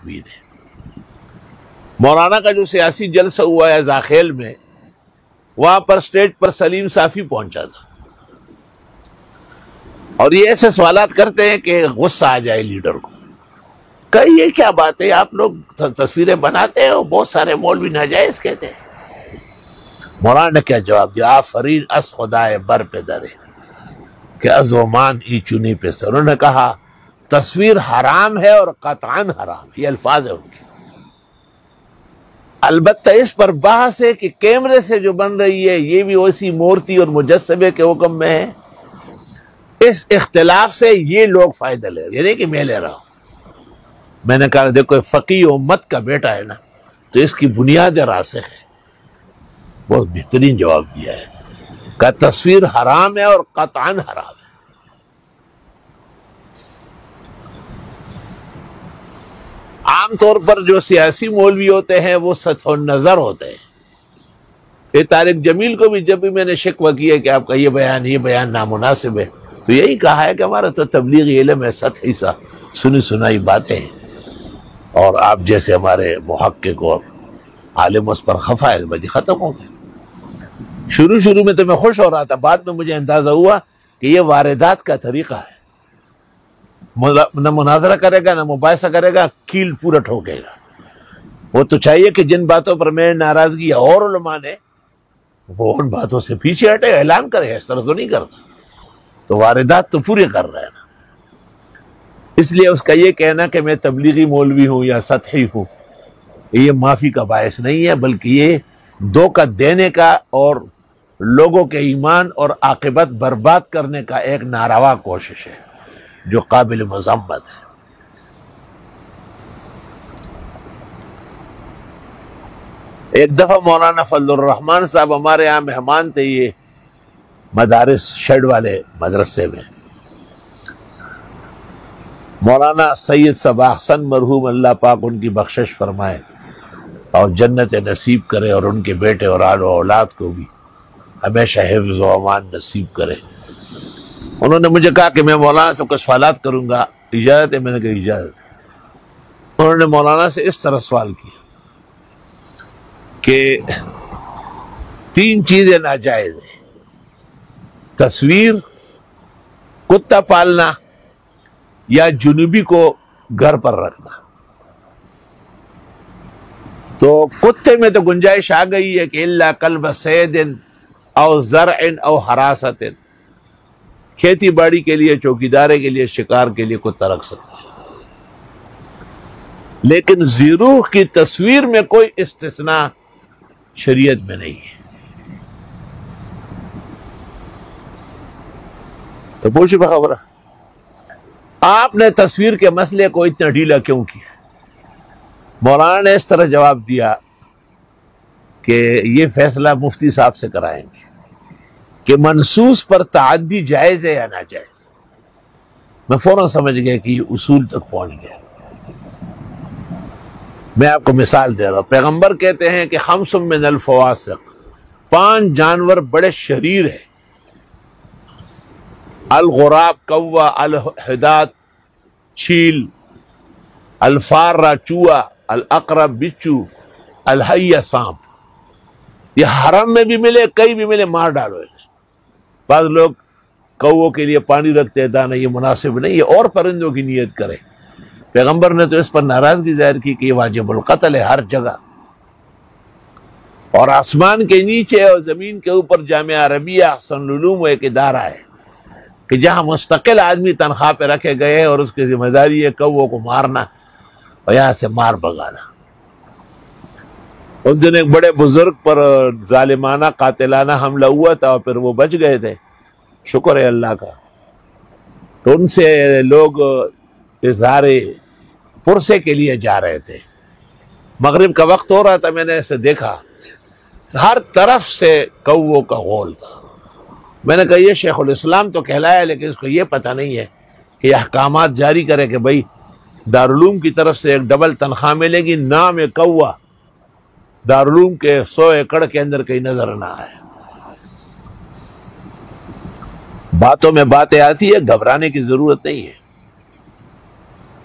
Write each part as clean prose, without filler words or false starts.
تکوین ہے۔ مولانا کا جو سیاسی جلسہ ہوا ہے زاخیل میں، وہاں پر اسٹیج پر سلیم صافی پہنچا تھا، اور یہ ایسے سوالات کرتے ہیں کہ غصہ آ جائے لیڈر کو، کہ یہ کیا بات ہے، آپ لوگ تصویریں بناتے ہو، بہت سارے مولوی ناجائز کہتے ہیں۔ مولانا نے کیا جواب دیا؟ آفرین از خدائے بر پہ درے کہ از ومان ای چنی پہ سر۔ انہوں نے کہا تصویر حرام ہے اور قطعاً حرام، یہ الفاظ ہے ان کے۔ البتہ اس پر بحث ہے کہ کیمرے سے جو بن رہی ہے یہ بھی ویسی مورتی اور مجسمے کے حکم میں ہے۔ اس اختلاف سے یہ لوگ فائدہ لے رہے ہیں، یعنی کہ میں لے رہا ہوں۔ میں نے کہا دیکھو فقیہ امت کا بیٹا ہے نا، تو اس کی بنیاد راسخ ہے۔ بہت بہترین جواب دیا ہے، کہ تصویر حرام ہے اور قطعاً حرام ہے۔ عام طور پر جو سیاسی مولوی ہوتے ہیں وہ سطح النظر ہوتے ہیں۔ یہ طارق جمیل کو بھی جب بھی میں نے شکوہ کیا کہ آپ کا یہ بیان نامناسب ہے، تو یہی کہا ہے کہ ہمارا تو تبلیغی علم ہے، سطحی سا سنی سنائی باتیں ہیں، اور آپ جیسے ہمارے محقق اور عالم اس پر خفا ہے، بجی ختم ہو گئے۔ شروع میں تو میں خوش ہو رہا تھا، بعد میں مجھے اندازہ ہوا کہ یہ واردات کا طریقہ ہے، نہ مناظرہ کرے گا نہ مباحثہ کرے گا، کیل پورا ٹھوکے گا۔ وہ تو چاہیے کہ جن باتوں پر میں ناراضگی اور علماء نے، وہ ان باتوں سے پیچھے ہٹے، اعلان کرے، اس طرح تو نہیں کرتا۔ تو واردات تو پورے کر رہے ہیں نا۔ اس لیے اس کا یہ کہنا کہ میں تبلیغی مولوی ہوں یا سطحی ہوں، یہ معافی کا باعث نہیں ہے، بلکہ یہ دھوکہ دینے کا اور لوگوں کے ایمان اور عاقبت برباد کرنے کا ایک ناروا کوشش ہے جو قابل مذمت ہے۔ ایک دفعہ مولانا فضل الرحمان صاحب ہمارے یہاں مہمان تھے، یہ مدارس شیڈ والے مدرسے میں۔ مولانا سید صباح حسن مرحوم، اللہ پاک ان کی بخشش فرمائے اور جنت نصیب کرے، اور ان کے بیٹے اور آل و اولاد کو بھی ہمیشہ حفظ و امان نصیب کرے۔ انہوں نے مجھے کہا کہ میں مولانا سے کچھ سوالات کروں گا، اجازت ہے؟ میں نے کہا اجازت۔ انہوں نے مولانا سے اس طرح سوال کیا کہ 3 چیزیں ناجائز ہیں: تصویر، کتا پالنا، یا جنوبی کو گھر پر رکھنا۔ تو کتے میں تو گنجائش آ گئی ہے کہ الا کلب صید او زرع او حراست، کھیتی باڑی کے لیے، چوکیدارے کے لیے، شکار کے لیے کتا رکھ سکتے ہیں، لیکن ذیروح کی تصویر میں کوئی استثناء شریعت میں نہیں ہے۔ تو پوچھو بخبر، آپ نے تصویر کے مسئلے کو اتنا ڈھیلا کیوں کیا؟ مولانا نے اس طرح جواب دیا کہ یہ فیصلہ مفتی صاحب سے کرائیں گے کہ منصوص پر تعدی جائز ہے یا ناجائز۔ میں فوراً سمجھ گیا کہ یہ اصول تک پہنچ گیا۔ میں آپ کو مثال دے رہا ہوں، پیغمبر کہتے ہیں کہ خمس من الفواسق، 5 جانور بڑے شریر ہیں: الغراب کوا، الحداد چھیل، الفارہ چوہا، الاقرب بچو، الحیہ سانپ۔ یہ حرم میں بھی ملے، کہیں بھی ملے، مار ڈالو انہیں۔ بعض لوگ کووں کے لیے پانی رکھتے ہیں دانا، یہ مناسب نہیں، یہ اور پرندوں کی نیت کرے۔ پیغمبر نے تو اس پر ناراضگی ظاہر کی کہ یہ واجب القتل ہے ہر جگہ۔ اور آسمان کے نیچے اور زمین کے اوپر جامعہ عربیہ احسن العلوم ایک ادارہ ہے کہ جہاں مستقل آدمی تنخواہ پہ رکھے گئے اور اس کی ذمہ داری ہے کووں کو مارنا اور یہاں سے مار بگانا۔ اس دن ایک بڑے بزرگ پر ظالمانہ قاتلانہ حملہ ہوا تھا اور پھر وہ بچ گئے تھے، شکر ہے اللہ کا۔ تو ان سے لوگ اظہار پرسے کے لیے جا رہے تھے، مغرب کا وقت ہو رہا تھا، میں نے اسے دیکھا، ہر طرف سے کووں کا غول تھا۔ میں نے کہا یہ شیخ الاسلام تو کہلایا، لیکن اس کو یہ پتہ نہیں ہے کہ یہ احکامات جاری کرے کہ بھائی دارالعلوم کی طرف سے ایک ڈبل تنخواہ ملے گی، نام کوا دارالعلوم کے 100 ایکڑ کے اندر کہیں نظر نہ آئے۔ باتوں میں باتیں آتی ہے، گھبرانے کی ضرورت نہیں ہے،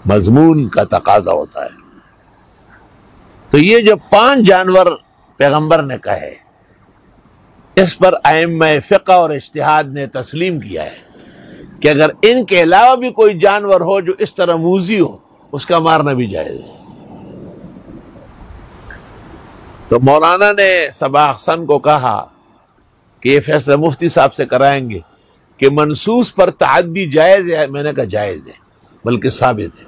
مضمون کا تقاضا ہوتا ہے۔ تو یہ جو 5 جانور پیغمبر نے کہے، اس پر ائمہ فقہ اور اجتہاد نے تسلیم کیا ہے کہ اگر ان کے علاوہ بھی کوئی جانور ہو جو اس طرح موذی ہو، اس کا مارنا بھی جائز ہے۔ تو مولانا نے صباح احسن کو کہا کہ یہ فیصلہ مفتی صاحب سے کرائیں گے کہ منصوص پر تعدی جائز ہے۔ میں نے کہا جائز ہے، بلکہ ثابت ہے۔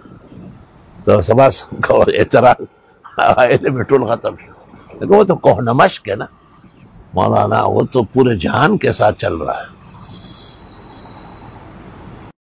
تو صباح احسن کا اعتراض ٹول ختم، لیکن وہ تو کوہ نمشق ہے نا مولانا، وہ تو پورے جہان کے ساتھ چل رہا ہے۔